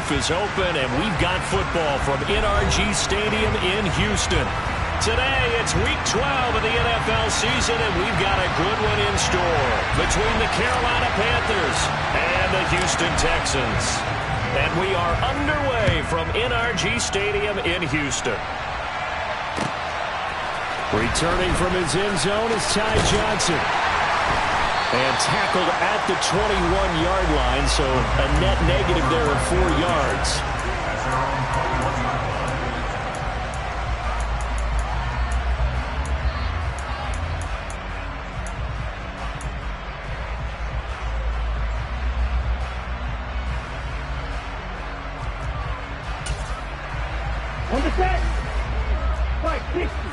roof is open, and we've got football from NRG Stadium in Houston. Today, it's Week 12 of the NFL season, and we've got a good one in store between the Carolina Panthers and the Houston Texans. And we are underway from NRG Stadium in Houston. Returning from his end zone is Ty Johnson. And tackled at the 21-yard line, so a net negative there of 4 yards. On the set. Fight, 60.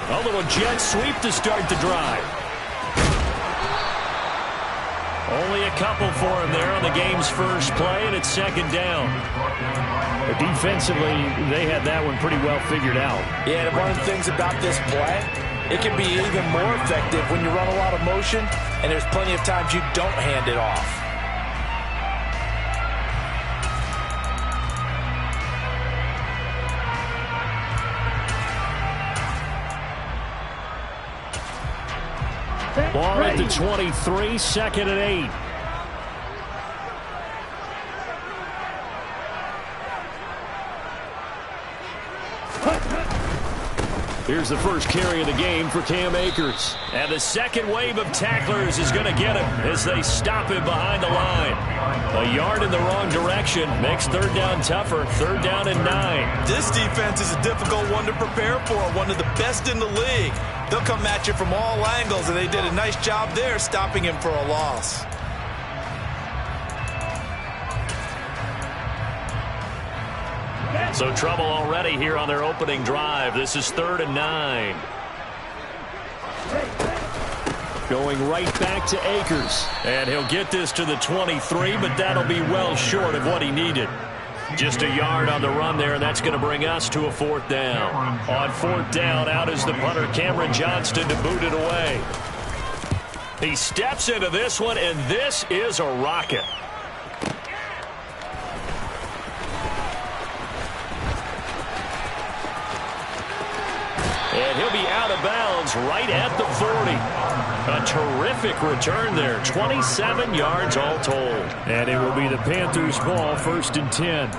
A little jet sweep to start the drive. Only a couple for him there on the game's first play, and it's second down. But defensively, they had that one pretty well figured out. Yeah, and one of the things about this play, it can be even more effective when you run a lot of motion, and there's plenty of times you don't hand it off. Ball at the 23, second and 8. Here's the first carry of the game for Cam Akers. And the second wave of tacklers is going to get him as they stop him behind the line. A yard in the wrong direction makes third down tougher. Third down and 9. This defense is a difficult one to prepare for, one of the best in the league. They'll come at you from all angles, and they did a nice job there stopping him for a loss. So trouble already here on their opening drive. This is third and 9. Going right back to Akers. And he'll get this to the 23, but that'll be well short of what he needed. Just a yard on the run there, and that's going to bring us to a fourth down. On fourth down, out is the punter, Cameron Johnston, to boot it away. He steps into this one, and this is a rocket. And he'll be out of bounds right at the 40. A terrific return there. 27 yards all told. And it will be the Panthers' ball, first and 10.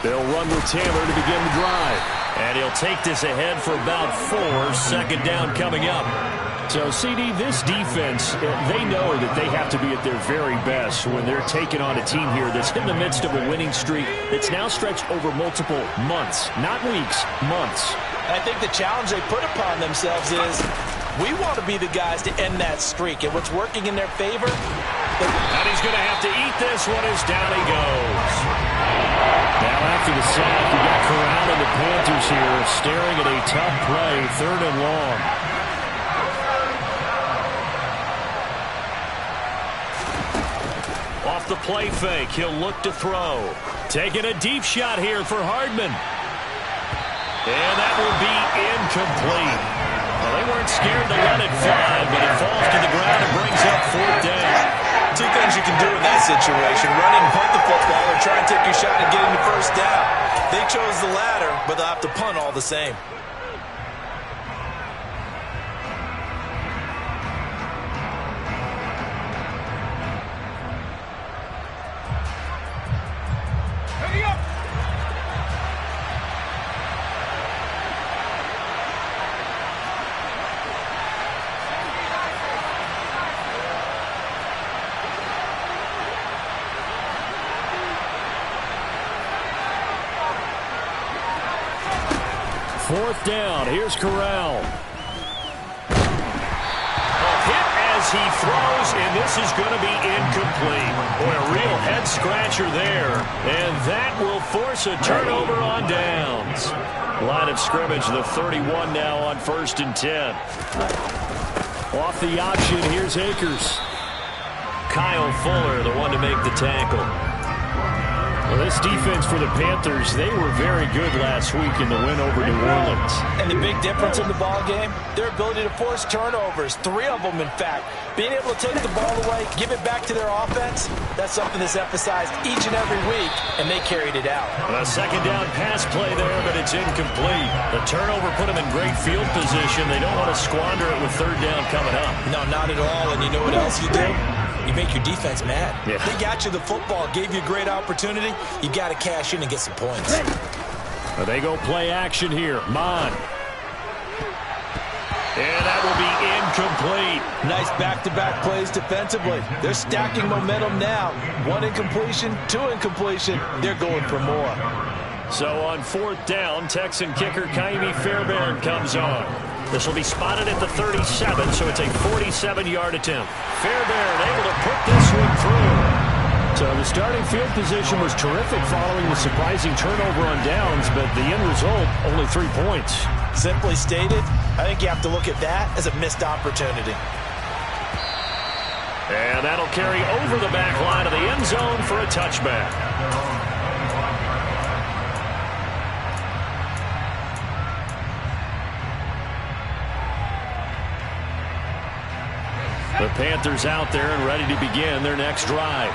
They'll run with Taylor to begin the drive. And he'll take this ahead for about 4. Second down coming up. So, CD, this defense, they know that they have to be at their very best when they're taking on a team here that's in the midst of a winning streak that's now stretched over multiple months, not weeks, months. I think the challenge they put upon themselves is we want to be the guys to end that streak. And what's working in their favor? And he's going to have to eat this one as down he goes. Now after the sack, we got Corral and the Panthers here staring at a tough play, third and long. Off the play fake, he'll look to throw. Taking a deep shot here for Hardman. And that will be incomplete. Well, they weren't scared to let it fly, but it falls to the ground and brings up fourth down. Two things you can do in that situation: run and punt the football, or try and take your shot at getting the first down. They chose the latter, but they'll have to punt all the same. Fourth down. Here's Corral. A hit as as he throws, and this is going to be incomplete. Boy, a real head-scratcher there. And that will force a turnover on downs. Line of scrimmage, the 31 now on 1st and 10. Off the option, here's Akers. Kyle Fuller, the one to make the tackle. Well, this defense for the Panthers, they were very good last week in the win over New Orleans. And the big difference in the ball game, their ability to force turnovers, 3 of them in fact. Being able to take the ball away, give it back to their offense, that's something that's emphasized each and every week, and they carried it out. A second down pass play there, but it's incomplete. The turnover put them in great field position. They don't want to squander it with 3rd down coming up. No, not at all, and you know what else you do? You make your defense mad. Yeah. They got you the football, gave you a great opportunity. You got to cash in and get some points. They go play action here. Mon. And that will be incomplete. Nice back-to-back plays defensively. They're stacking momentum now. 1 incompletion, 2 incompletion. They're going for more. So on 4th down, Texan kicker Kaimi Fairbairn comes on. This will be spotted at the 37, so it's a 47-yard attempt. Fairbairn able to put this one through. So the starting field position was terrific following the surprising turnover on downs, but the end result, only 3 points. Simply stated, I think you have to look at that as a missed opportunity. And that'll carry over the back line of the end zone for a touchback. The Panthers out there and ready to begin their next drive.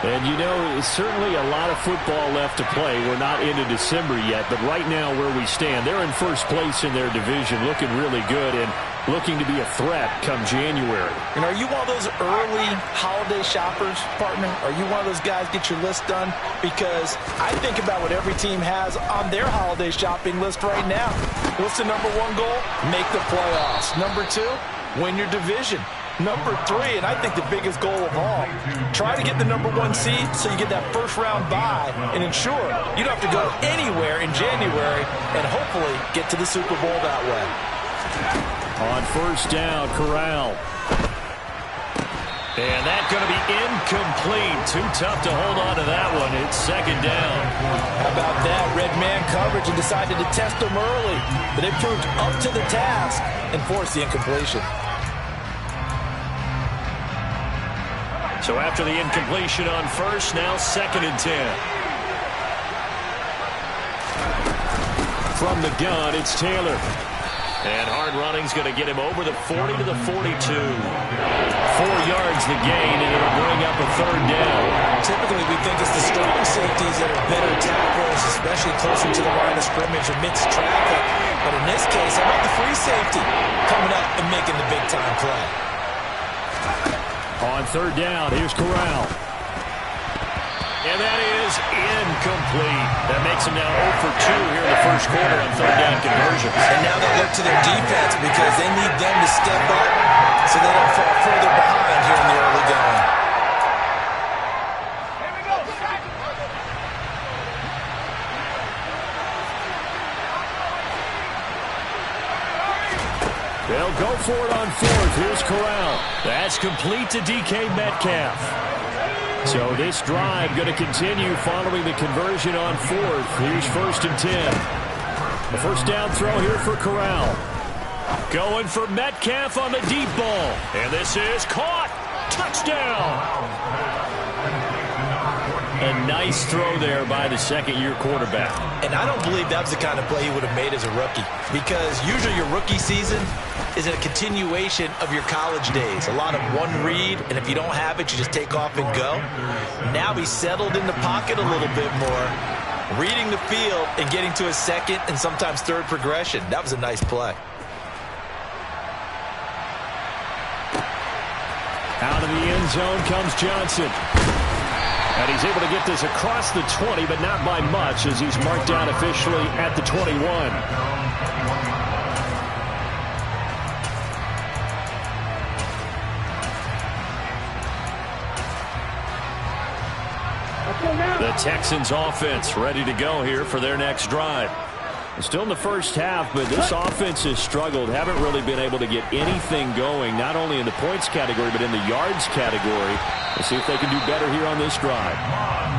And you know, it's certainly a lot of football left to play. We're not into December yet, but right now where we stand, they're in first place in their division, looking really good and looking to be a threat come January. And are you one of those early holiday shoppers, partner? Are you one of those guys get your list done? Because I think about what every team has on their holiday shopping list right now. What's the number 1 goal? Make the playoffs. Number 2, win your division. Number 3, and I think the biggest goal of all, try to get the number 1 seed so you get that first-round bye and ensure you don't have to go anywhere in January and hopefully get to the Super Bowl that way. On 1st down, Corral. And that's going to be incomplete. Too tough to hold on to that one. It's 2nd down. How about that? Red man coverage and decided to test them early. But they proved up to the task and forced the incompletion. So after the incompletion on 1st, now 2nd and 10. From the gun, it's Taylor. And hard running's going to get him over the 40 to the 42. 4 yards the gain, and it'll bring up a 3rd down. Typically, we think it's the strong safeties that are better tacklers, especially closer to the line of scrimmage amidst traffic. But in this case, how about the free safety coming up and making the big-time play? On 3rd down, here's Corral. And that is incomplete. That makes him now 0 for 2 here in the 1st quarter on 3rd down conversions. And now they look to their defense because they need them to step up so they don't fall further behind here in the early going. They'll go for it on 4th. Here's Corral. That's complete to DK Metcalf. So this drive going to continue following the conversion on 4th. Here's 1st and 10. The 1st down throw here for Corral. Going for Metcalf on the deep ball. And this is caught. Touchdown. A nice throw there by the 2nd-year quarterback. And I don't believe that was the kind of play he would have made as a rookie. Because usually your rookie season is a continuation of your college days. A lot of one read, and if you don't have it, you just take off and go. Now he's settled in the pocket a little bit more, reading the field and getting to his 2nd and sometimes 3rd progression. That was a nice play. Out of the end zone comes Johnson. And he's able to get this across the 20, but not by much, as he's marked down officially at the 21. The Texans offense ready to go here for their next drive. Still in the first half, but this offense has struggled. Haven't really been able to get anything going, not only in the points category, but in the yards category. We'll see if they can do better here on this drive.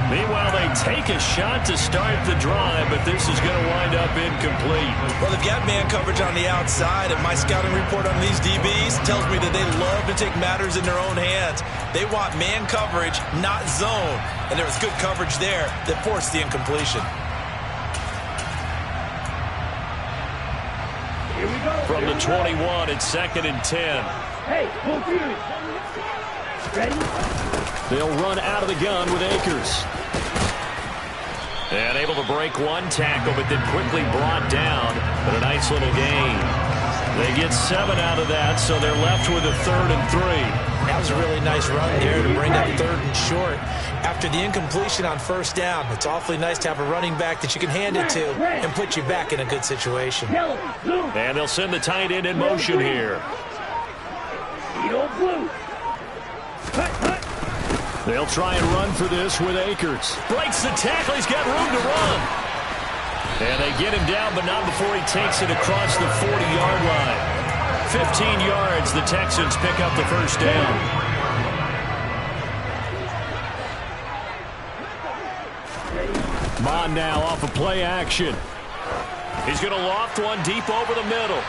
Meanwhile, they take a shot to start the drive, but this is going to wind up incomplete. Well, they've got man coverage on the outside, and my scouting report on these DBs tells me that they love to take matters in their own hands. They want man coverage, not zone. And there was good coverage there that forced the incompletion. Here we go. From the 21, it's 2nd and 10. Hey, both units. Ready? They'll run out of the gun with Akers. And able to break one tackle, but then quickly brought down. But a nice little gain. They get 7 out of that, so they're left with a 3rd and 3. That was a really nice run there to bring up 3rd and short. After the incompletion on 1st down, it's awfully nice to have a running back that you can hand it to and put you back in a good situation. And they'll send the tight end in motion here. Blue. They'll try and run for this with Akers. Breaks the tackle. He's got room to run. And they get him down, but not before he takes it across the 40-yard line. 15 yards. The Texans pick up the first down. Mon now off of play action. He's going to loft one deep over the middle.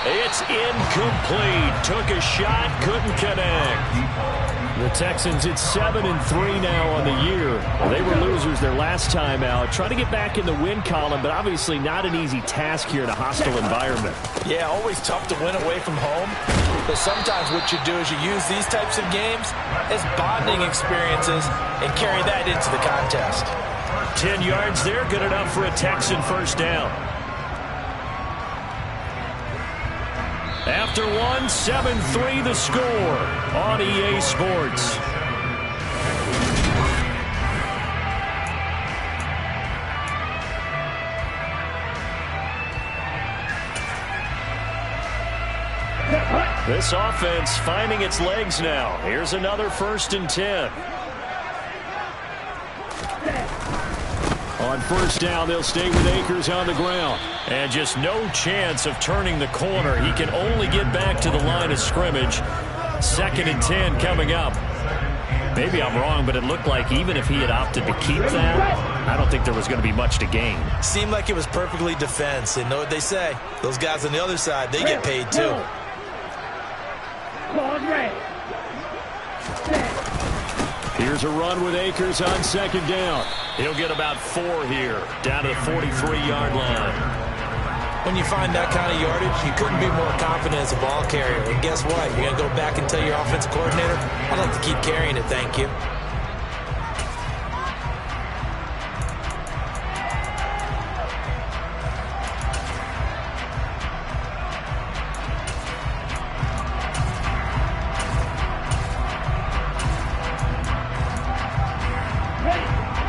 It's incomplete. Took a shot, couldn't connect. The Texans, it's 7-3 now on the year. They were losers their last time out. Trying to get back in the win column, but obviously not an easy task here in a hostile environment. Yeah, always tough to win away from home. But sometimes what you do is you use these types of games as bonding experiences and carry that into the contest. 10 yards there, good enough for a Texan first down. After one, 7-3 the score on EA Sports. This offense finding its legs now. Here's another 1st and 10. On 1st down, they'll stay with Akers on the ground. And just no chance of turning the corner. He can only get back to the line of scrimmage. 2nd and 10 coming up. Maybe I'm wrong, but it looked like even if he had opted to keep that, I don't think there was going to be much to gain. Seemed like it was perfectly defense. And know what they say? Those guys on the other side, they get paid too. Here's a run with Akers on 2nd down. He'll get about 4 here, down to the 43-yard line. When you find that kind of yardage, you couldn't be more confident as a ball carrier. And guess what? You're going to go back and tell your offensive coordinator, I'd like to keep carrying it, thank you.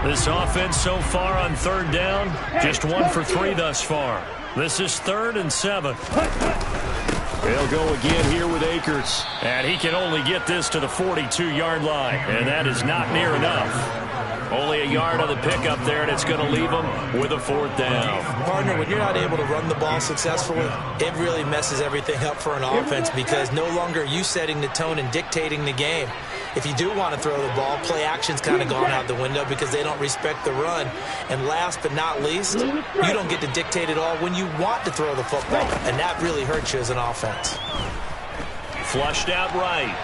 This offense so far on 3rd down, just 1 for 3 thus far. This is 3rd and 7. They'll go again here with Akers. And he can only get this to the 42-yard line, and that is not near enough. Only a yard on the pickup there, and it's going to leave him with a 4th down. Partner, when you're not able to run the ball successfully, it really messes everything up for an offense because no longer are you setting the tone and dictating the game. If you do want to throw the ball, play action's kind of gone out the window because they don't respect the run. And last but not least, you don't get to dictate it all when you want to throw the football, and that really hurts you as an offense. Flushed out right.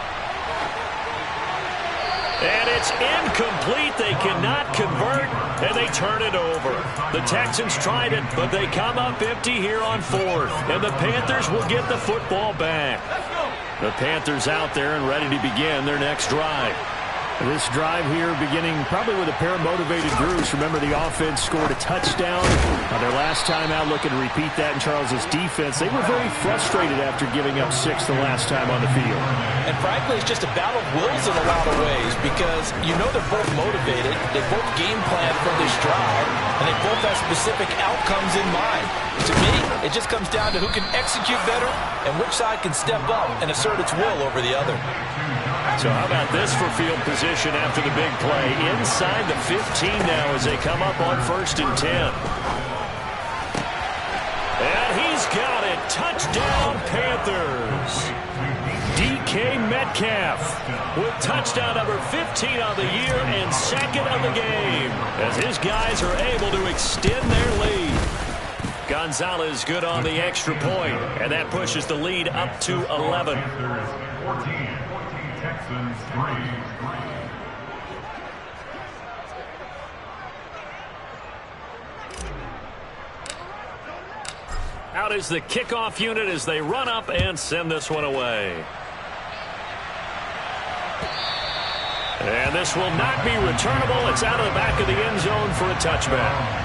And it's incomplete. They cannot convert, and they turn it over. The Texans tried it, but they come up empty here on 4th. And the Panthers will get the football back. The Panthers out there and ready to begin their next drive. This drive here beginning probably with a pair of motivated groups. Remember, the offense scored a touchdown on their last time out, looking to repeat that in Charles's defense. They were very frustrated after giving up 6 the last time on the field. And frankly, it's just a battle of wills in a lot of ways because you know they're both motivated. They both game plan for this drive, and they both have specific outcomes in mind. To me, it just comes down to who can execute better and which side can step up and assert its will over the other. So how about this for field position after the big play? Inside the 15 now as they come up on 1st and 10. down, Panthers. DK Metcalf with touchdown number 15 on the year and second of the game as his guys are able to extend their lead. Gonzalez good on the extra point, and that pushes the lead up to 11. 14, Texans 3. Out is the kickoff unit as they run up and send this one away. And this will not be returnable. It's out of the back of the end zone for a touchback.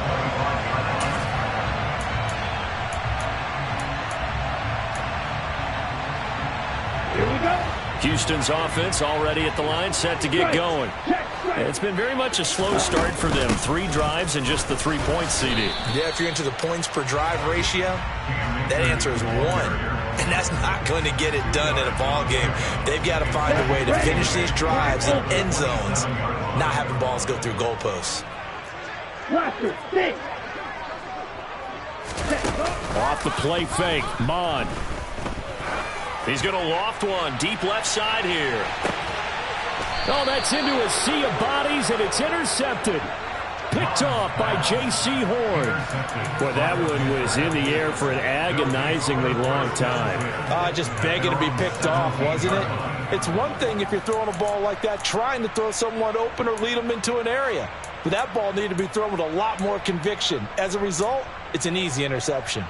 Houston's offense already at the line, set to get going. It's been very much a slow start for them. 3 drives and just the 3 points, CD. Yeah, if you're into the points per drive ratio, that answer is 1. And that's not going to get it done in a ball game. They've got to find a way to finish these drives in end zones, not having balls go through goalposts. Off the play fake, Mon. He's going to loft one deep left side here. Oh, that's into a sea of bodies, and it's intercepted. Picked off by J.C. Horn. Boy, that one was in the air for an agonizingly long time. Just begging to be picked off, wasn't it? It's one thing if you're throwing a ball like that, trying to throw someone open or lead them into an area. But that ball needed to be thrown with a lot more conviction. As a result, it's an easy interception.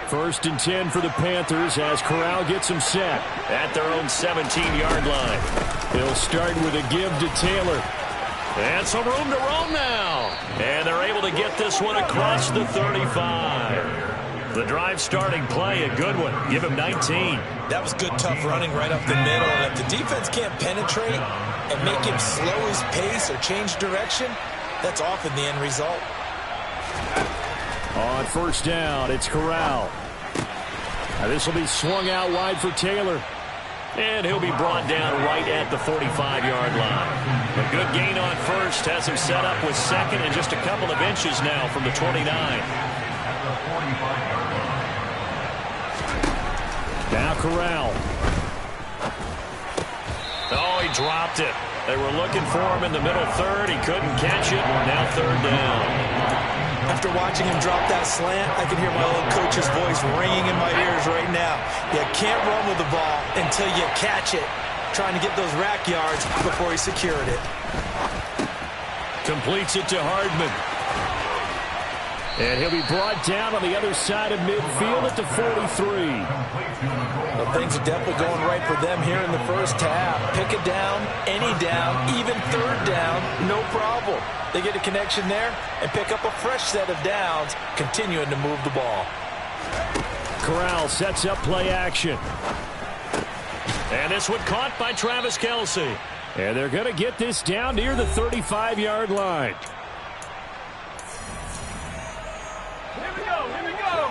1st and 10 for the Panthers as Corral gets them set at their own 17-yard line. They'll start with a give to Taylor. And some room to roam now. And they're able to get this one across the 35. The drive starting play, a good one. Give him 19. That was good, tough running right up the middle. And if the defense can't penetrate and make him slow his pace or change direction, that's often the end result. On 1st down, it's Corral. Now this will be swung out wide for Taylor. And he'll be brought down right at the 45-yard line. A good gain on 1st has him set up with 2nd and just a couple of inches now from the 29. Now Corral. Oh, he dropped it. They were looking for him in the middle 3rd. He couldn't catch it. Now 3rd down. After watching him drop that slant, I can hear my old coach's voice ringing in my ears right now. You can't run with the ball until you catch it. Trying to get those rack yards before he secured it. Completes it to Hardman. And he'll be brought down on the other side of midfield at the 43. Well, things are definitely going right for them here in the first half. Pick a down, any down, even 3rd down, no problem. They get a connection there and pick up a fresh set of downs, continuing to move the ball. Corral sets up play action. And this one caught by Travis Kelce. And they're going to get this down near the 35-yard line. Here we go, here we go.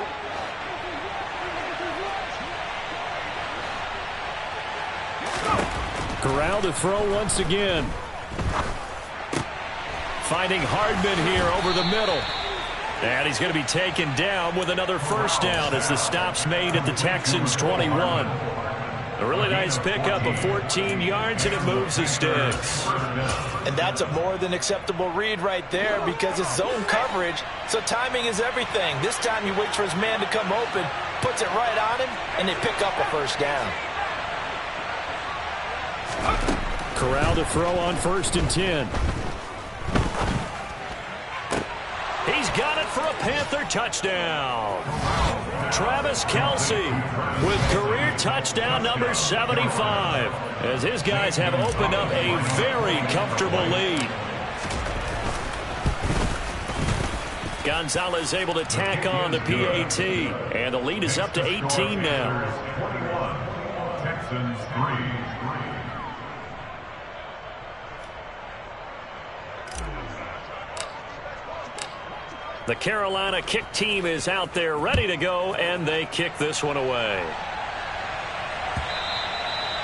Corral to throw once again. Finding Hardman here over the middle. And he's going to be taken down with another 1st down as the stop's made at the Texans' 21. A really nice pickup of 14 yards, and it moves the sticks. And that's a more than acceptable read right there because it's zone coverage, so timing is everything. This time he waits for his man to come open, puts it right on him, and they pick up a 1st down. Corral to throw on 1st and 10. He's got it for a Panther touchdown. Travis Kelce with career touchdown number 75 as his guys have opened up a very comfortable lead. Gonzalez able to tack on the PAT, and the lead is up to 18 now. 21, Texans 3. The Carolina kick team is out there ready to go, and they kick this one away.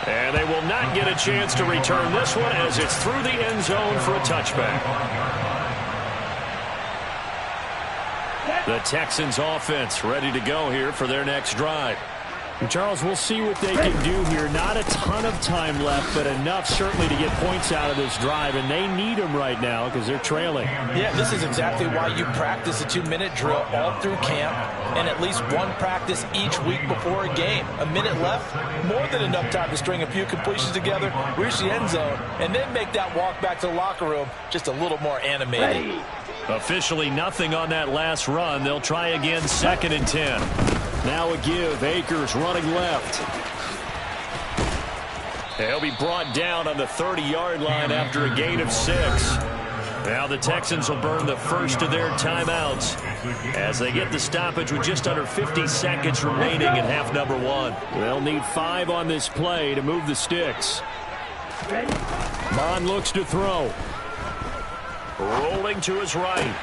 And they will not get a chance to return this one as it's through the end zone for a touchback. The Texans offense ready to go here for their next drive. And Charles, we'll see what they can do here. Not a ton of time left, but enough certainly to get points out of this drive, and they need them right now because they're trailing. Yeah, this is exactly why you practice a 2-minute drill all through camp and at least one practice each week before a game. A minute left, more than enough time to string a few completions together, reach the end zone, and then make that walk back to the locker room just a little more animated. Officially nothing on that last run. They'll try again, 2nd and 10. Now a give. Akers running left. He'll be brought down on the 30-yard line after a gain of 6. Now the Texans will burn the first of their timeouts as they get the stoppage with just under 50 seconds remaining in half number 1. They'll need 5 on this play to move the sticks. Bond looks to throw. Rolling to his right.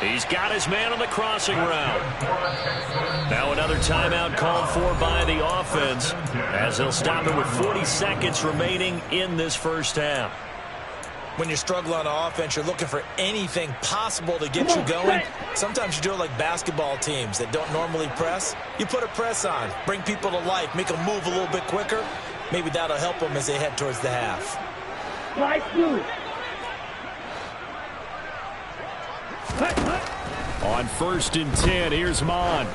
He's got his man on the crossing route. Now another timeout called for by the offense as they'll stop it with 40 seconds remaining in this first half. When you struggle on offense, you're looking for anything possible to get you going. Sometimes you do it like basketball teams that don't normally press. You put a press on, bring people to life, make them move a little bit quicker. Maybe that'll help them as they head towards the half. On 1st and 10, here's Mon.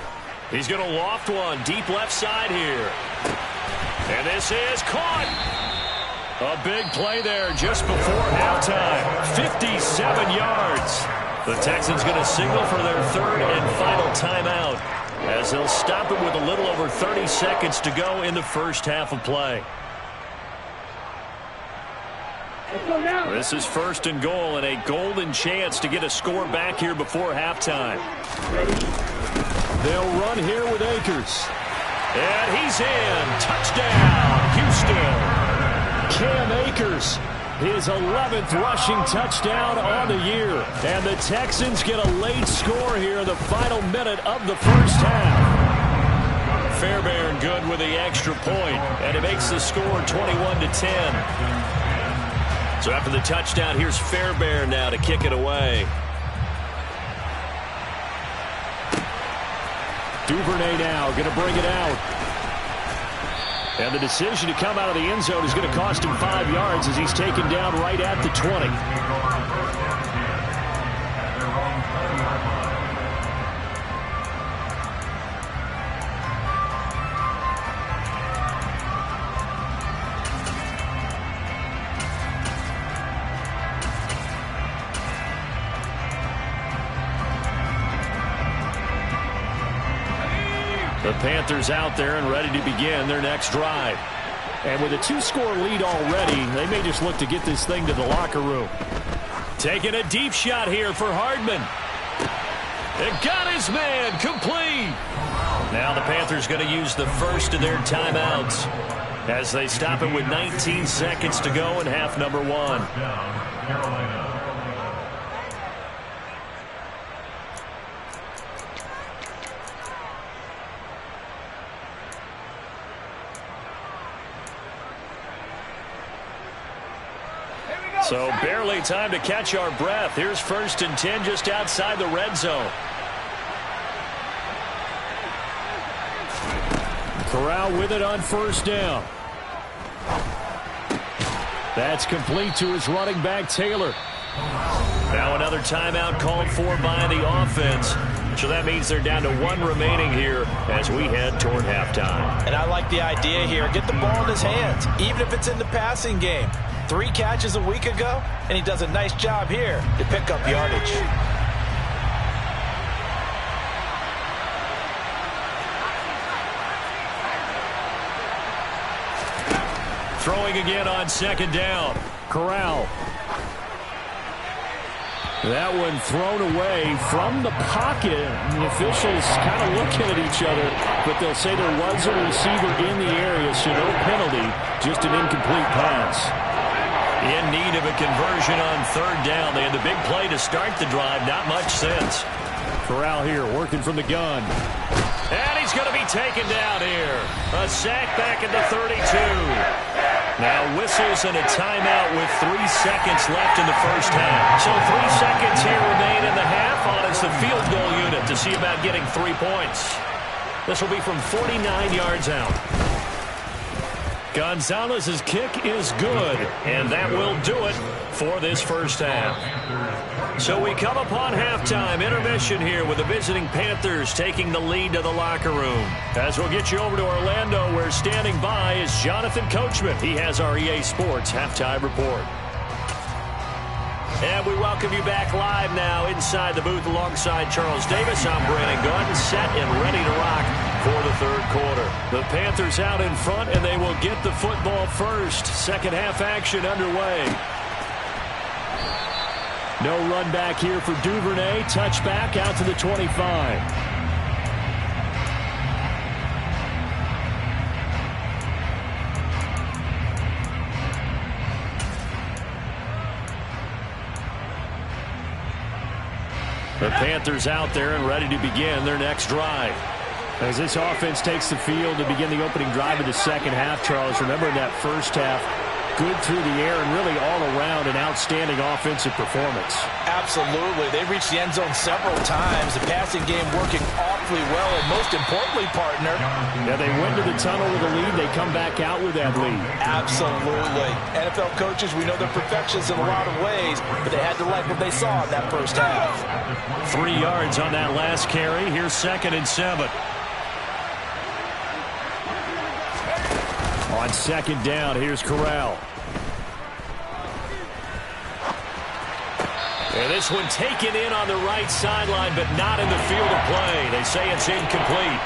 He's going to loft one deep left side here. And this is caught. A big play there just before halftime. 57 yards. The Texans going to signal for their 3rd and final timeout as they'll stop it with a little over 30 seconds to go in the first half of play. This is 1st and goal and a golden chance to get a score back here before halftime. They'll run here with Akers. And he's in. Touchdown, Houston. Cam Akers, his 11th rushing touchdown on the year. And the Texans get a late score here in the final minute of the first half. Fairbairn good with the extra point, and it makes the score 21-10. So after the touchdown, here's Fairbairn now to kick it away. Duvernay now going to bring it out. And the decision to come out of the end zone is going to cost him 5 yards as he's taken down right at the 20. The Panthers out there and ready to begin their next drive. And with a 2-score lead already, they may just look to get this thing to the locker room. Taking a deep shot here for Hardman. It got his man complete. Now the Panthers going to use the first of their timeouts as they stop it with 19 seconds to go in half number 1. So barely time to catch our breath. Here's 1st and 10 just outside the red zone. Corral with it on 1st down. That's complete to his running back, Taylor. Now another timeout called for by the offense. So that means they're down to 1 remaining here as we head toward halftime. And I like the idea here. Get the ball in his hands, even if it's in the passing game. 3 catches a week ago, and he does a nice job here to pick up yardage. Throwing again on 2nd down. Corral. That one thrown away from the pocket. The officials kind of looking at each other, but they'll say there was a receiver in the area, so no penalty, just an incomplete pass. In need of a conversion on 3rd down. They had the big play to start the drive. Not much since. Corral here working from the gun. And he's going to be taken down here. A sack back at the 32. Now whistles and a timeout with 3 seconds left in the first half. So 3 seconds here remain in the half on as the field goal unit to see about getting 3 points. This will be from 49 yards out. Gonzalez's kick is good, and that will do it for this first half. So we come upon halftime intermission here with the visiting Panthers taking the lead to the locker room. As we'll get you over to Orlando, where standing by is Jonathan Coachman. He has our EA Sports halftime report. And we welcome you back live now inside the booth alongside Charles Davis. I'm Brandon Gunn, set and ready to rock for the third quarter. The Panthers out in front, and they will get the football first. Second half action underway. No run back here for Duvernay. Touchback out to the 25. The Panthers out there and ready to begin their next drive. As this offense takes the field to begin the opening drive of the second half, Charles, remember in that first half, good through the air and really all around an outstanding offensive performance. Absolutely. They reached the end zone several times. The passing game working awfully well, and most importantly, partner. Yeah, they went to the tunnel with a lead. They come back out with that lead. Absolutely. NFL coaches, we know they're perfectionists in a lot of ways, but they had to like what they saw in that first half. 3 yards on that last carry. Here's 2nd and 7. On second down, here's Corral. And this one taken in on the right sideline, but not in the field of play. They say it's incomplete.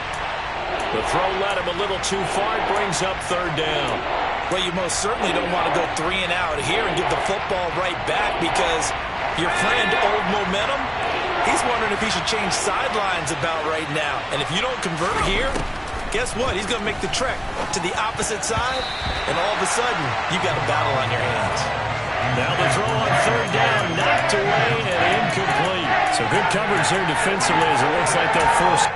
The throw led him a little too far. It brings up 3rd down. Well, you most certainly don't want to go 3 and out here and give the football right back, because your friend, Old Momentum, he's wondering if he should change sidelines about right now. And if you don't convert here, guess what? He's going to make the trek to the opposite side, and all of a sudden, you got a battle on your hands. Now the throw on 3rd down, knocked away and incomplete. So good coverage there defensively as it looks like they'll force.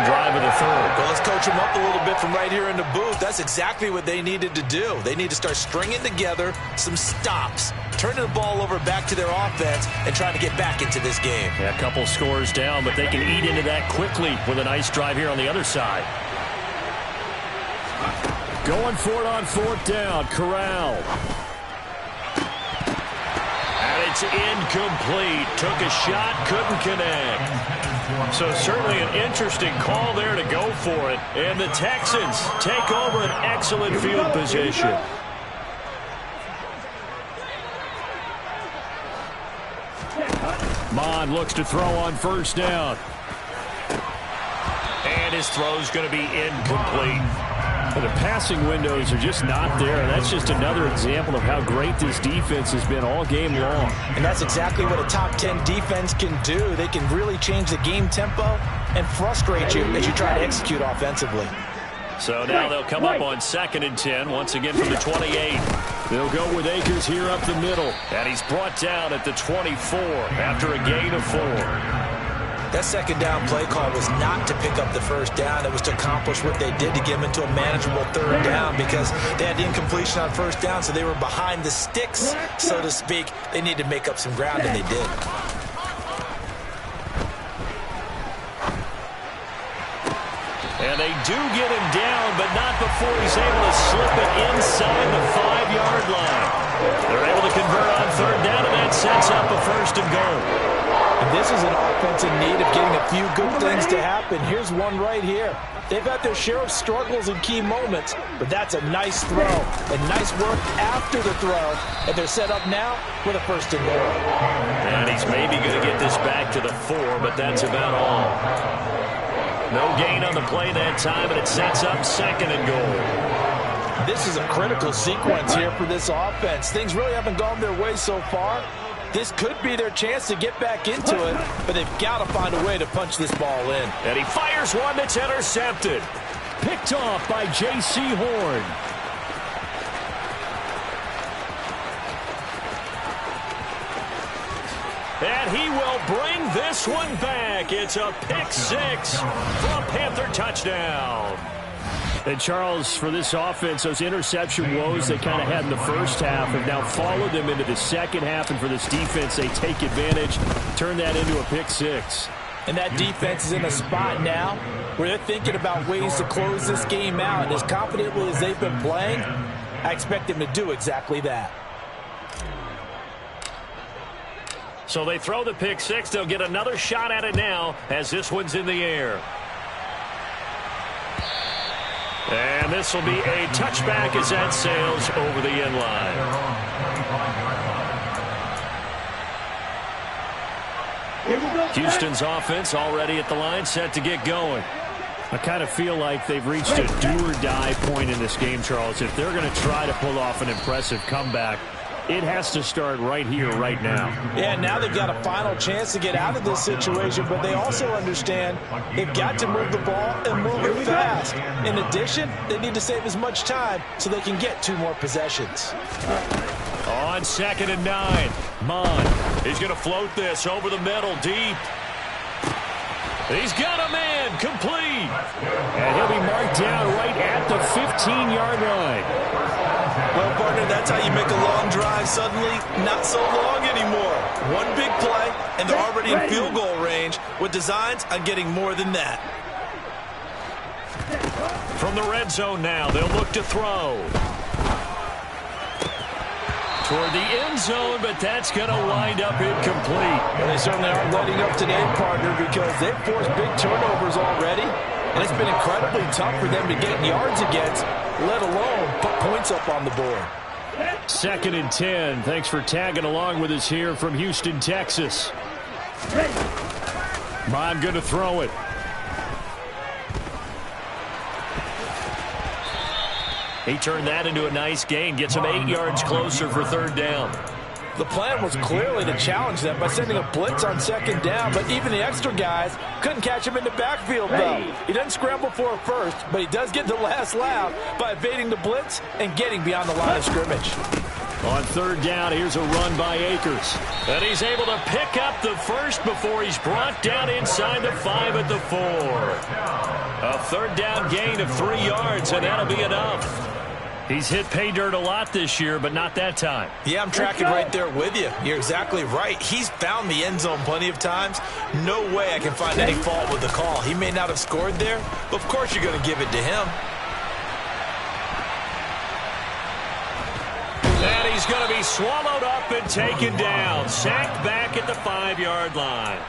Drive of the third. Well, let's coach them up a little bit from right here in the booth. That's exactly what they needed to do. They need to start stringing together some stops, turning the ball over back to their offense, and trying to get back into this game. Yeah, a couple scores down, but they can eat into that quickly with a nice drive here on the other side. Going for it on 4th down, Corral. And it's incomplete. Took a shot, couldn't connect. So certainly an interesting call there to go for it. And the Texans take over an excellent field position. Mond looks to throw on 1st down. And his throw's going to be incomplete. Well, the passing windows are just not there. And that's just another example of how great this defense has been all game long. And that's exactly what a top 10 defense can do. They can really change the game tempo and frustrate you as you try to execute offensively. So now they'll come up on 2nd and 10, once again from the 28. They'll go with Akers here up the middle. And he's brought down at the 24 after a gain of 4. That 2nd down play call was not to pick up the 1st down. It was to accomplish what they did to get them into a manageable 3rd down, because they had the incompletion on 1st down, so they were behind the sticks, so to speak. They needed to make up some ground, and they did. And they do get him down, but not before he's able to slip it inside the 5-yard line. They're able to convert on 3rd down, and that sets up a 1st and goal. And this is an offense in need of getting a few good things to happen. Here's one right here. They've had their share of struggles in key moments, but that's a nice throw and nice work after the throw. And they're set up now with a first and goal. And he's maybe going to get this back to the 4, but that's about all. No gain on the play that time, and it sets up second and goal. This is a critical sequence here for this offense. Things really haven't gone their way so far. This could be their chance to get back into it, but they've got to find a way to punch this ball in. And he fires one that's intercepted. Picked off by J.C. Horn. And he will bring this one back. It's a pick 6 for a Panther touchdown. And, Charles, for this offense, those interception woes they kind of had in the first half have now followed them into the second half. And for this defense, they take advantage, turn that into a pick 6. And that defense is in a spot now where they're thinking about ways to close this game out. And as confidently as they've been playing, I expect them to do exactly that. So they throw the pick 6. They'll get another shot at it now as this one's in the air. And this will be a touchback as that sails over the end line. Houston's offense already at the line, set to get going. I kind of feel like they've reached a do-or-die point in this game, Charles. If they're going to try to pull off an impressive comeback, it has to start right here, right now. Yeah, now they've got a final chance to get out of this situation, but they also understand they've got to move the ball and move it fast. In addition, they need to save as much time so they can get 2 more possessions. On 2nd and 9, Mon. He's going to float this over the middle, deep. He's got a man, complete. And he'll be marked down right at the 15-yard line. Well, partner, that's how you make a long drive suddenly not so long anymore. One big play, and they're already in field goal range with designs on getting more than that. From the red zone now, they'll look to throw. Toward the end zone, but that's going to wind up incomplete. Well, they certainly aren't letting up today, partner, because they've forced big turnovers already, and it's been incredibly tough for them to get yards against, let alone put points up on the board. 2nd and 10. Thanks for tagging along with us here from Houston, Texas. Mon going to throw it. He turned that into a nice gain, gets him 8 yards closer for 3rd down. The plan was clearly to challenge them by sending a blitz on 2nd down, but even the extra guys couldn't catch him in the backfield, though. He doesn't scramble for a first, but he does get the last laugh by evading the blitz and getting beyond the line of scrimmage. On 3rd down, here's a run by Akers. And he's able to pick up the first before he's brought down inside the 5 at the 4. A 3rd down gain of 3 yards, and that'll be enough. He's hit pay dirt a lot this year, but not that time. Yeah, I'm tracking right there with you. You're exactly right. He's found the end zone plenty of times. No way I can find any fault with the call. He may not have scored there, but of course you're going to give it to him. And he's going to be swallowed up and taken down. Sacked back at the 5-yard line.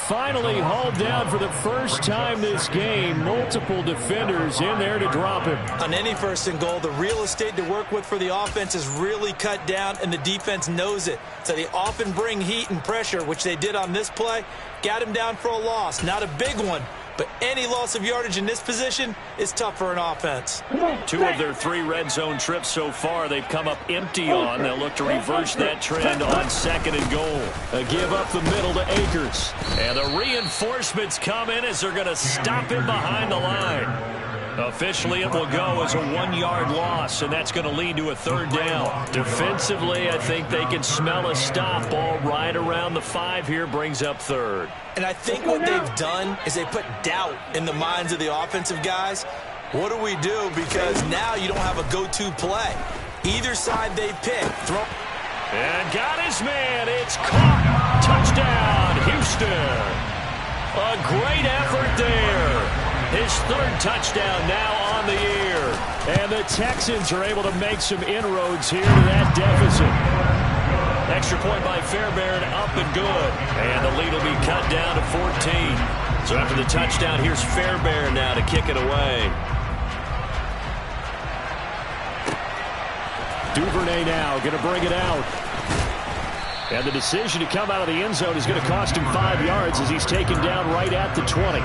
Finally hauled down for the first time this game. Multiple defenders in there to drop him. On any 1st and goal, the real estate to work with for the offense is really cut down, and the defense knows it. So they often bring heat and pressure, which they did on this play. Got him down for a loss. Not a big one, but any loss of yardage in this position is tough for an offense. 2 of their 3 red zone trips so far they've come up empty on. They'll look to reverse that trend on 2nd and goal. A give up the middle to Akers. And the reinforcements come in as they're going to stop him behind the line. Officially, it will go as a 1-yard loss, and that's going to lead to a 3rd down. Defensively, I think they can smell a stop. Ball right around the 5 here brings up 3rd. And I think what they've done is they put doubt in the minds of the offensive guys. What do we do? Because now you don't have a go-to play. Either side they pick. Throw. And got his man. It's caught. Touchdown, Houston. A great effort there. His 3rd touchdown now on the year. And the Texans are able to make some inroads here to that deficit. Extra point by Fairbairn, up and good. And the lead will be cut down to 14. So after the touchdown, here's Fairbairn now to kick it away. Duvernay now going to bring it out. And the decision to come out of the end zone is going to cost him 5 yards as he's taken down right at the 20.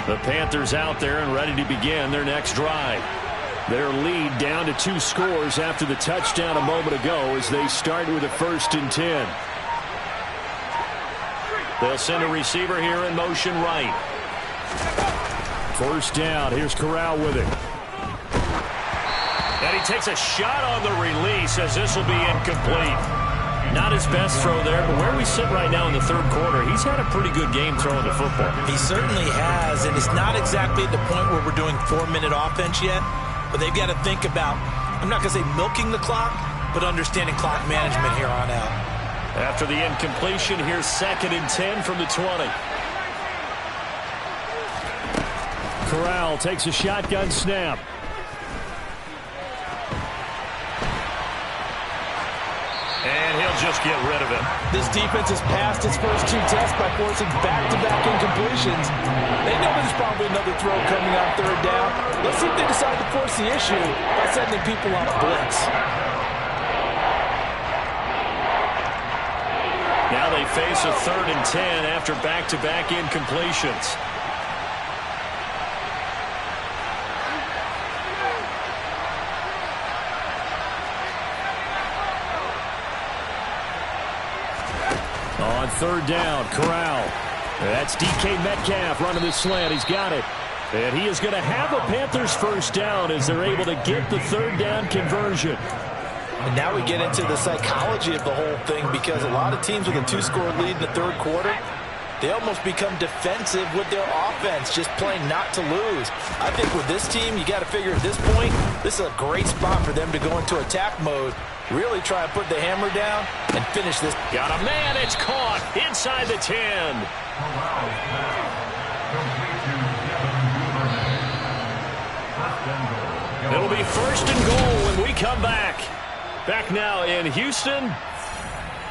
The Panthers out there and ready to begin their next drive. Their lead down to 2 scores after the touchdown a moment ago as they start with a 1st and 10. They'll send a receiver here in motion right. 1st down. Here's Corral with it. And he takes a shot on the release as this will be incomplete. Not his best throw there, but where we sit right now in the 3rd quarter, he's had a pretty good game throwing the football. He certainly has, and it's not exactly at the point where we're doing 4-minute offense yet, but they've got to think about, I'm not going to say milking the clock, but understanding clock management here on out. After the incompletion, here's 2nd and 10 from the 20. Corral takes a shotgun snap. And he'll just get rid of it. This defense has passed its first 2 tests by forcing back-to-back incompletions. They know there's probably another throw coming on 3rd down. Let's see if they decide to force the issue by sending people on a blitz. Now they face a 3rd and 10 after back-to-back incompletions. On 3rd down, Corral. That's DK Metcalf running the slant. He's got it. And he is going to have a Panthers 1st down as they're able to get the 3rd down conversion. And now we get into the psychology of the whole thing, because a lot of teams with a 2-score lead in the 3rd quarter, they almost become defensive with their offense, just playing not to lose. I think with this team, you got to figure at this point, this is a great spot for them to go into attack mode, really try and put the hammer down and finish this. Got a man, it's caught inside the 10. It'll be 1st and goal when we come back. Back now in Houston.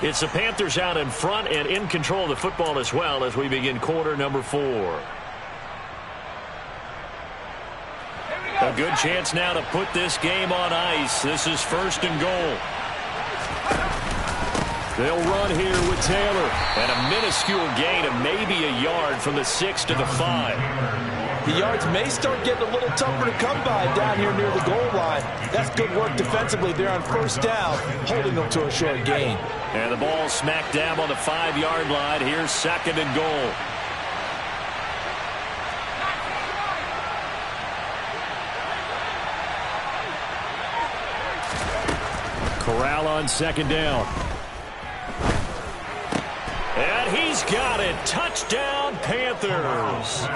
It's the Panthers out in front and in control of the football as well as we begin quarter number 4. A good chance now to put this game on ice. This is 1st and goal. They'll run here with Taylor. And a minuscule gain of maybe a yard from the 6 to the 5. The yards may start getting a little tougher to come by down here near the goal line. That's good work defensively there on 1st down, holding them to a short gain. And the ball smack dab on the 5-yard line. Here's 2nd and goal. Corral on 2nd down. And he's got it. Touchdown, Panthers.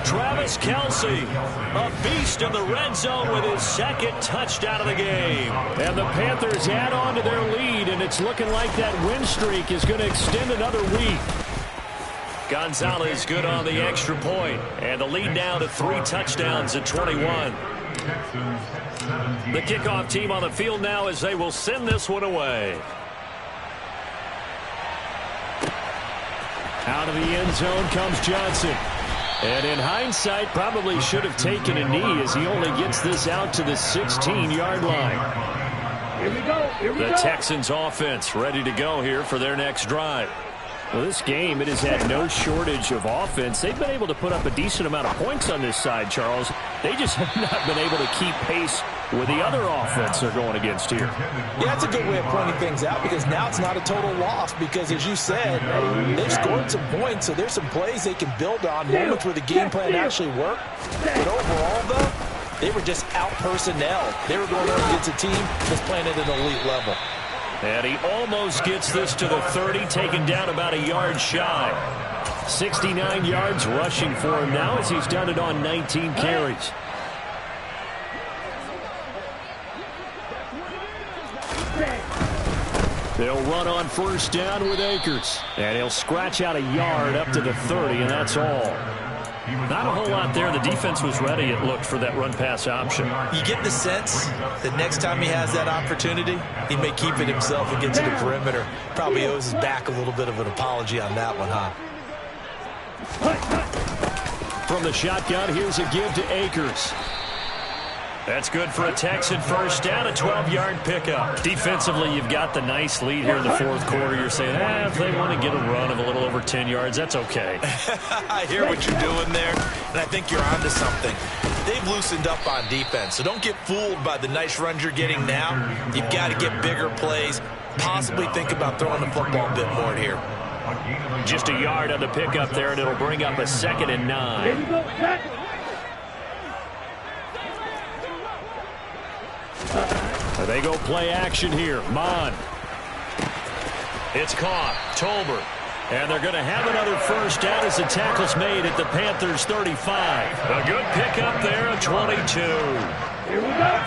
Travis Kelce, a beast in the red zone with his 2nd touchdown of the game. And the Panthers add on to their lead, and it's looking like that win streak is going to extend another week. Gonzalez good on the extra point. And the lead now to 3 touchdowns at 21. The kickoff team on the field now as they will send this one away. Out of the end zone comes Johnson. And in hindsight, probably should have taken a knee as he only gets this out to the 16-yard line. Here we go. The Texans offense ready to go here for their next drive. Well, this game, it has had no shortage of offense. They've been able to put up a decent amount of points on this side, Charles. They just have not been able to keep pace with the other offense they're going against here. Yeah, that's a good way of pointing things out, because now it's not a total loss, because as you said, they've scored some points, so there's some plays they can build on, moments where the game plan actually worked. But overall, though, they were just out personnel. They were going up against a team that's playing at an elite level. And he almost gets this to the 30, taken down about a yard shy. 69 yards rushing for him now as he's done it on 19 carries. They'll run on first down with Akers. And he'll scratch out a yard up to the 30, and that's all. Not a whole lot there. The defense was ready, it looked, for that run-pass option. You get the sense that next time he has that opportunity, he may keep it himself and get to the perimeter. Probably owes his back a little bit of an apology on that one, huh? From the shotgun, here's a give to Akers. That's good for a Texan first down, a 12-yard pickup. Defensively, you've got the nice lead here in the fourth quarter. You're saying, if they want to get a run of a little over 10 yards, that's okay. I hear what you're doing there, and I think you're onto something. They've loosened up on defense, so don't get fooled by the nice runs you're getting now. You've got to get bigger plays, possibly think about throwing the football a bit more here. Just a yard on the pickup there, and it'll bring up a 2nd and 9. They go play action here. Mon. It's caught. Tolbert. And they're going to have another first down as the tackle's made at the Panthers' 35. A good pickup there, a 22.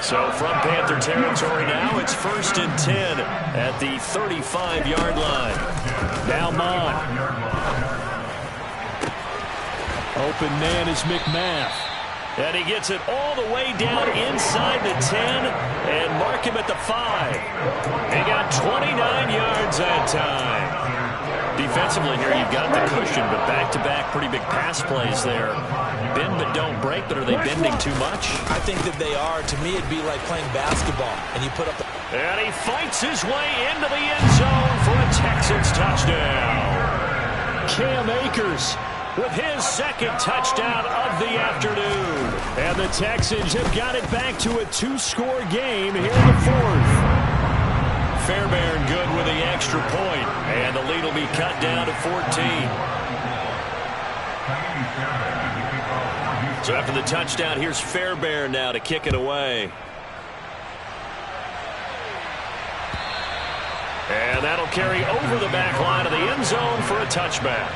So from Panther territory now, it's 1st and 10 at the 35-yard line. Now Mon. Open man is McMath. And he gets it all the way down inside the 10 and mark him at the 5. He got 29 yards that time. Defensively here, you've got the cushion, but back-to-back pretty big pass plays there. Bend but don't break, but are they bending too much? I think that they are. To me, it'd be like playing basketball, and you put up... And he fights his way into the end zone for a Texans touchdown. Cam Akers with his 2nd touchdown of the afternoon. And the Texans have got it back to a 2-score game here in the 4th. Fairbairn good with the extra point, and the lead will be cut down to 14. So after the touchdown, here's Fairbairn now to kick it away. And that'll carry over the back line of the end zone for a touchback.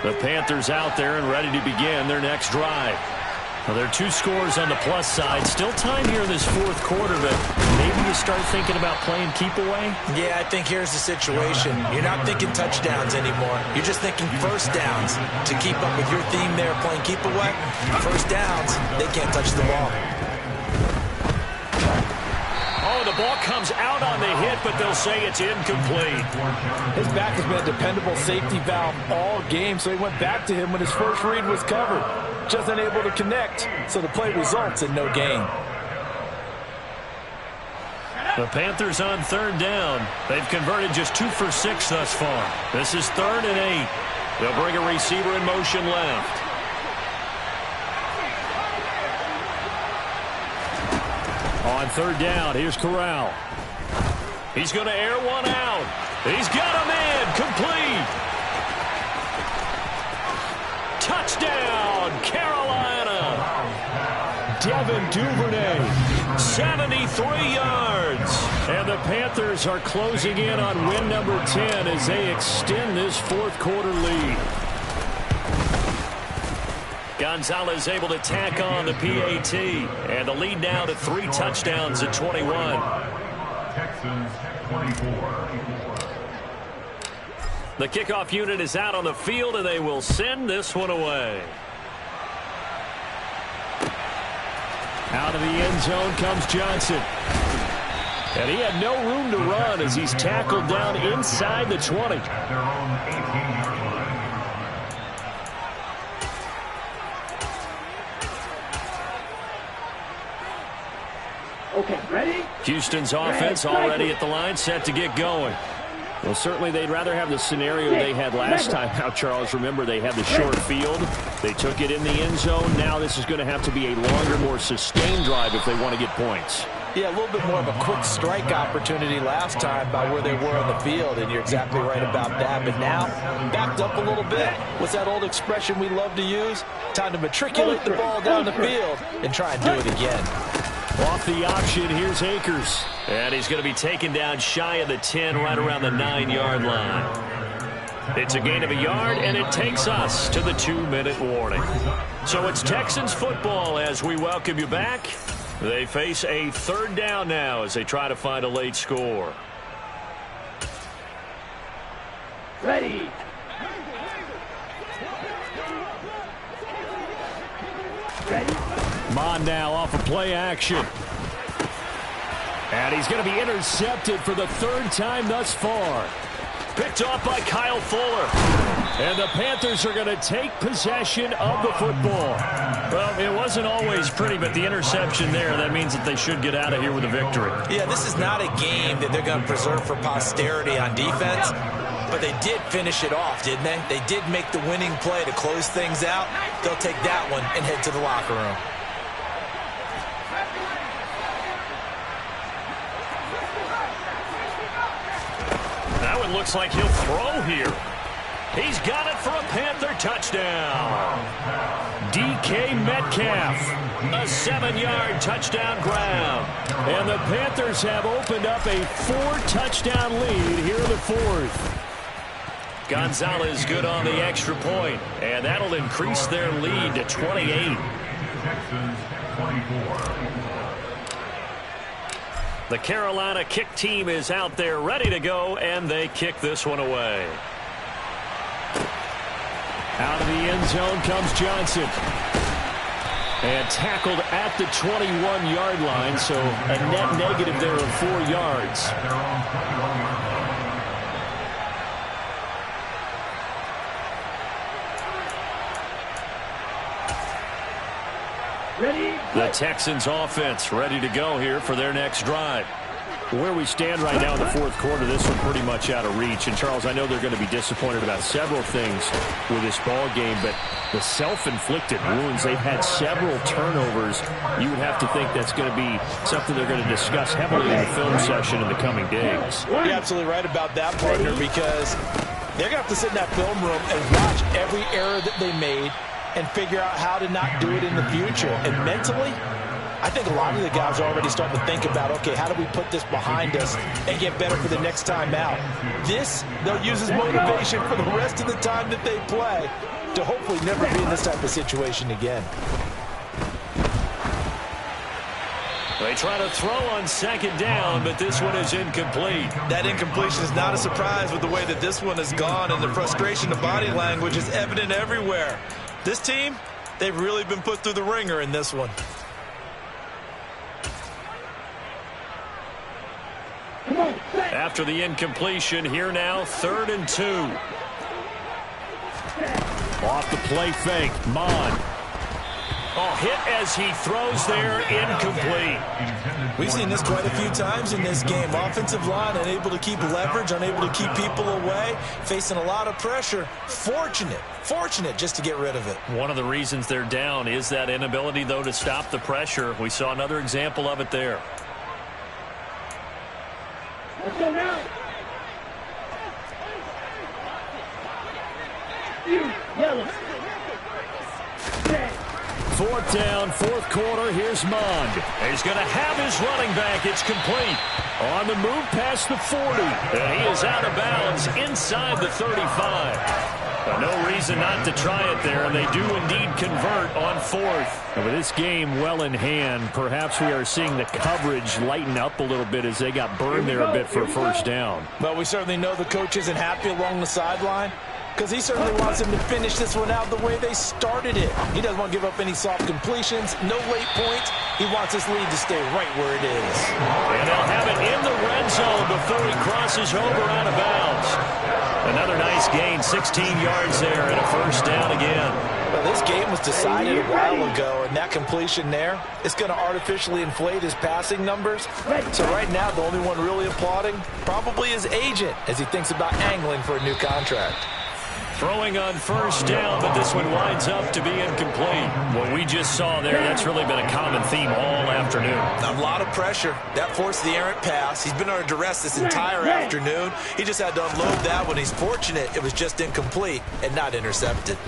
The Panthers out there and ready to begin their next drive. Well, there are 2 scores on the plus side. Still time here in this 4th quarter, but maybe you start thinking about playing keep away? Yeah, I think here's the situation. You're not thinking touchdowns anymore. You're just thinking first downs. To keep up with your theme there, playing keep away, first downs, they can't touch the ball. Oh, the ball comes out on the hit, but they'll say it's incomplete. His back has been a dependable safety valve all game, so he went back to him when his first read was covered. Just unable to connect, so the play results in no gain. The Panthers on 3rd down. They've converted just 2 for 6 thus far. This is 3rd and 8. They'll bring a receiver in motion left. On 3rd down, here's Corral. He's going to air one out. He's got him in. Complete. Touchdown, Carolina. Devin Duvernay. 73 yards. And the Panthers are closing in on win number 10 as they extend this 4th quarter lead. Gonzalez able to tack on the PAT. And the lead now to 3 touchdowns at 21. Texans 24. The kickoff unit is out on the field, and they will send this one away. Out of the end zone comes Johnson. And he had no room to run as he's tackled down inside the 20. Their own 18-yard line. Okay, ready? Houston's offense already at the line, set to get going. Well, certainly they'd rather have the scenario they had last time. Now, Charles, remember they had the short field. They took it in the end zone. Now this is going to have to be a longer, more sustained drive if they want to get points. Yeah, a little bit more of a quick strike opportunity last time by where they were on the field, and you're exactly right about that. But now, backed up a little bit. What's that old expression we love to use? Time to matriculate the ball down the field and try and do it again. Off the option, here's Akers. And he's going to be taken down shy of the 10, right around the 9-yard line. It's a gain of a yard, and it takes us to the 2-minute warning. So it's Texans football as we welcome you back. They face a third down now as they try to find a late score. Ready. Mon now off of play action. And he's going to be intercepted for the third time thus far. Picked off by Kyle Fuller. And the Panthers are going to take possession of the football. Well, it wasn't always pretty, but the interception there, that means that they should get out of here with a victory. Yeah, this is not a game that they're going to preserve for posterity on defense, but they did finish it off, didn't they? They did make the winning play to close things out. They'll take that one and head to the locker room. That one looks like he'll throw here. He's got it for a Panther touchdown. DK Metcalf. A 7-yard touchdown grab. And the Panthers have opened up a 4-touchdown lead here in the fourth. Gonzalez good on the extra point, and that'll increase their lead to 28. Texans 24. The Carolina kick team is out there ready to go, and they kick this one away. Out of the end zone comes Johnson. And tackled at the 21-yard line, so a net negative there of 4 yards. Their own 21-yard line. Ready. The Texans offense ready to go here for their next drive. Where we stand right now in the fourth quarter, this one pretty much out of reach. And, Charles, I know they're going to be disappointed about several things with this ball game, but the self-inflicted wounds, they've had several turnovers. You would have to think that's going to be something they're going to discuss heavily in the film session in the coming days. You're absolutely right about that, partner, because they're going to have to sit in that film room and watch every error that they made and figure out how to not do it in the future. And mentally, I think a lot of the guys are already starting to think about, okay, how do we put this behind us and get better for the next time out? This, they'll use as motivation for the rest of the time that they play to hopefully never be in this type of situation again. They try to throw on second down, but this one is incomplete. That incompletion is not a surprise with the way that this one has gone, and the frustration, the body language is evident everywhere. This team, they've really been put through the ringer in this one. After the incompletion, here now, 3rd and 2. Off the play fake, Mon. Oh, hit as he throws there, incomplete. We've seen this quite a few times in this game. Offensive line unable to keep leverage, unable to keep people away, facing a lot of pressure. Fortunate just to get rid of it. One of the reasons they're down is that inability, though, to stop the pressure. We saw another example of it there. Let's go now. Yellow. Fourth down, fourth quarter. Here's Mond. He's going to have his running back. It's complete. On the move past the 40. And he is out of bounds inside the 35. No reason not to try it there, and they do indeed convert on 4th. And with this game well in hand, perhaps we are seeing the coverage lighten up a little bit as they got burned there a bit for a first down. Well, we certainly know the coach isn't happy along the sideline, because he certainly wants them to finish this one out the way they started it. He doesn't want to give up any soft completions, no late points. He wants this lead to stay right where it is. And they'll have it in the red zone before he crosses over out of bounds. Another nice gain, 16 yards there, and a first down again. Well, this game was decided a while ago, and that completion there is going to artificially inflate his passing numbers. So right now, the only one really applauding probably his agent as he thinks about angling for a new contract. Throwing on first down, but this one winds up to be incomplete. What we just saw there, that's really been a common theme all afternoon. A lot of pressure. That forced the errant pass. He's been under duress this entire afternoon. He just had to unload that one. He's fortunate it was just incomplete and not intercepted.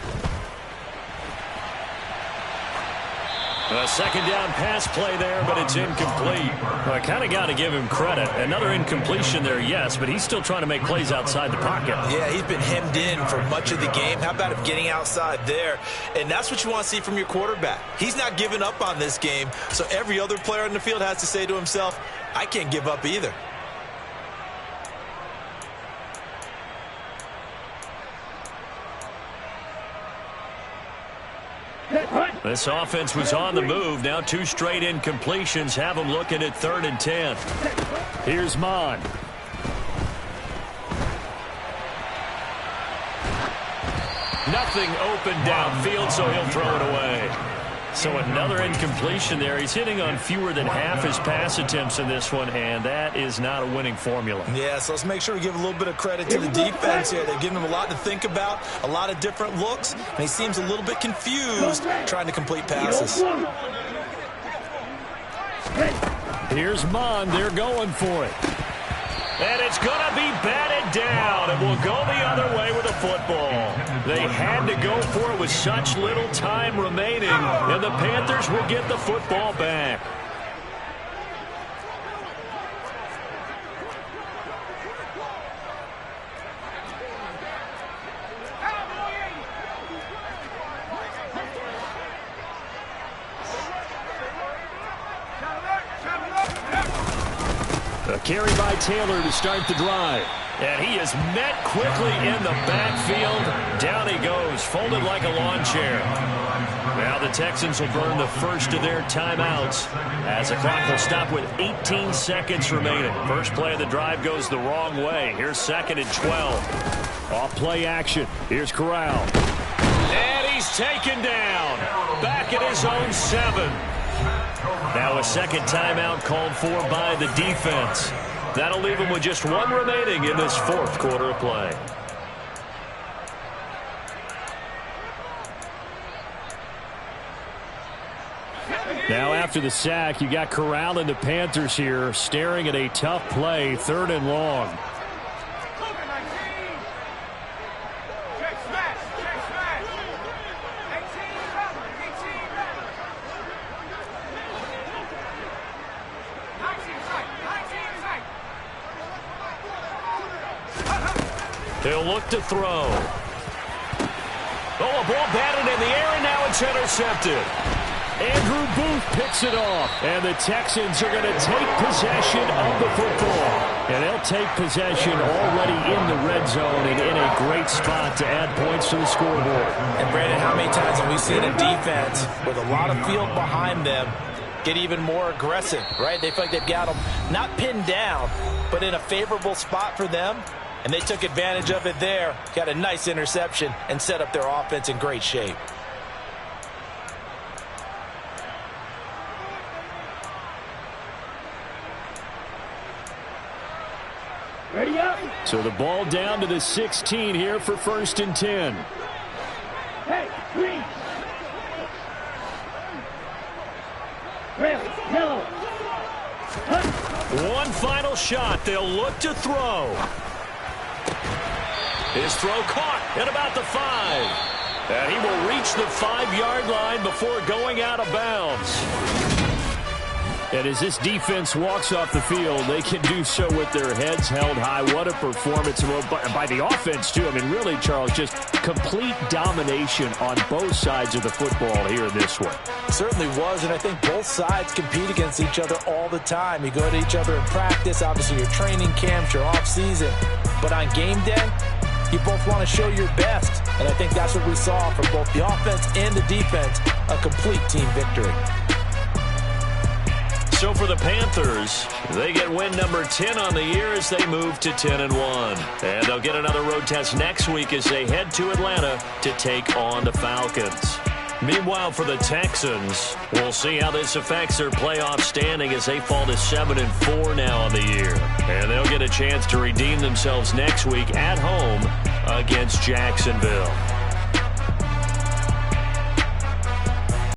A second down pass play there, but it's incomplete. Well, I kind of got to give him credit. Another incompletion there, yes, but he's still trying to make plays outside the pocket. Yeah, he's been hemmed in for much of the game. How about him getting outside there? And that's what you want to see from your quarterback. He's not giving up on this game, so every other player in the field has to say to himself, I can't give up either. This offense was on the move. Now 2 straight incompletions have them looking at 3rd and 10. Here's Mon. Nothing open downfield, so he'll throw it away. So another incompletion there. He's hitting on fewer than half his pass attempts in this one, and that is not a winning formula. Yeah, so let's make sure we give a little bit of credit to the defense here. They're giving him a lot to think about, a lot of different looks, and he seems a little bit confused trying to complete passes. Here's Mon. They're going for it. And it's going to be batted down, and will go the other way with the football. They had to go for it with such little time remaining, and the Panthers will get the football back. A carry by Taylor to start the drive. And he is met quickly in the backfield. Down he goes, folded like a lawn chair. Now the Texans will burn the first of their timeouts as the clock will stop with 18 seconds remaining. First play of the drive goes the wrong way. Here's 2nd and 12. Off play action. Here's Corral. And he's taken down. Back at his own 7. Now a second timeout called for by the defense. That'll leave him with just 1 remaining in this 4th quarter of play. Now after the sack, you got Corral and the Panthers here staring at a tough play, 3rd and long. He'll look to throw. Oh, a ball batted in the air, and now it's intercepted. Andrew Booth picks it off, and the Texans are going to take possession of the football. And they'll take possession already in the red zone and in a great spot to add points to the scoreboard. And Brandon, how many times have we seen a defense with a lot of field behind them get even more aggressive, right? They feel like they've got them not pinned down, but in a favorable spot for them. And they took advantage of it there, got a nice interception, and set up their offense in great shape. Ready up. So the ball down to the 16 here for 1st and 10. Hey, green. Red, yellow. One final shot. They'll look to throw. His throw caught at about the 5. And he will reach the 5-yard line before going out of bounds. And as this defense walks off the field, they can do so with their heads held high. What a performance by the offense, too. I mean, really, Charles, just complete domination on both sides of the football here in this one. Certainly was, and I think both sides compete against each other all the time. You go to each other in practice, obviously your training camps, your off-season. But on game day, you both want to show your best. And I think that's what we saw from both the offense and the defense, a complete team victory. So for the Panthers, they get win number 10 on the year as they move to 10-1. And they'll get another road test next week as they head to Atlanta to take on the Falcons. Meanwhile, for the Texans, we'll see how this affects their playoff standing as they fall to 7-4 now on the year. And they'll get a chance to redeem themselves next week at home against against Jacksonville.